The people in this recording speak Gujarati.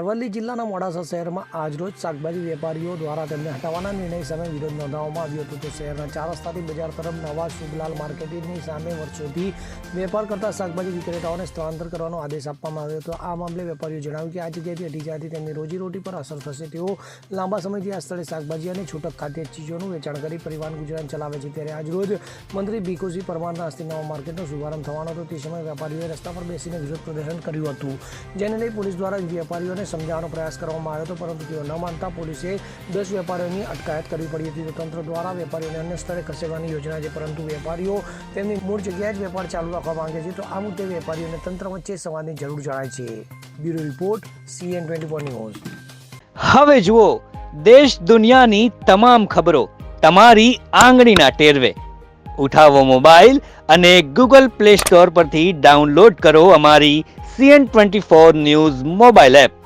અરવલ્લી જિલ્લાના મોડાસા શહેરમાં આજરોજ શાકભાજી વેપારીઓ દ્વારા તેમને હટાવવાના નિર્ણય સામે વિરોધ નોંધાવવામાં આવ્યો હતો. તો શહેરના 4 રસ્તાથી બજાર તરફ નવા શુભલાલ માર્કેટની સામે વર્ષોથી વેપાર કરતા શાકભાજી વિક્રેતાઓને સ્થળાંતર કરવાનો આદેશ આપવામાં આવ્યો હતો. આ મામલે વેપારીઓ જણાવ્યું કે આ જગ્યાએથી હટી જવાથી તેમની રોજીરોટી પર અસર થશે. તેઓ લાંબા સમયથી આ સ્થળે શાકભાજી અને છૂટક ખાદ્ય ચીજોનું વેચાણ કરી પરિવહન ગુજરાન ચલાવે છે. ત્યારે આજરોજ મંત્રી ભીખુસિંહ પરમારના હસ્તે નવા માર્કેટનો શુભારંભ થવાનો હતો. તે સમયે વેપારીઓએ રસ્તા પર બેસીને વિરોધ પ્રદર્શન કર્યું હતું, જેને લઈ પોલીસ દ્વારા વેપારીઓને સમજાવવાનો પ્રયાસ કરવામાં આવ્યો હતો, પરંતુ તેઓ ન માનતા પોલીસે 10 વેપારીઓની અટકાયત કરવી પડી હતી. તો તંત્ર દ્વારા વેપારીઓને અન્ય સ્થળે ખસેડવાની યોજના છે, પરંતુ વેપારીઓ તેમની મૂળ જગ્યાએ જ વેપાર ચાલુ રાખવા માંગે છે. તો આ મુદ્દે વેપારીઓને તંત્ર વચ્ચે સંવાદની જરૂર જણાય છે. Bureau report CN24 news. હવે જુઓ દેશ દુનિયાની તમામ ખબરો તમારી આંગળીના ટેરવે. ઉઠાવો મોબાઈલ અને Google Play Store પરથી ડાઉનલોડ કરો અમારી CN24 ન્યૂઝ મોબાઈલ એપ.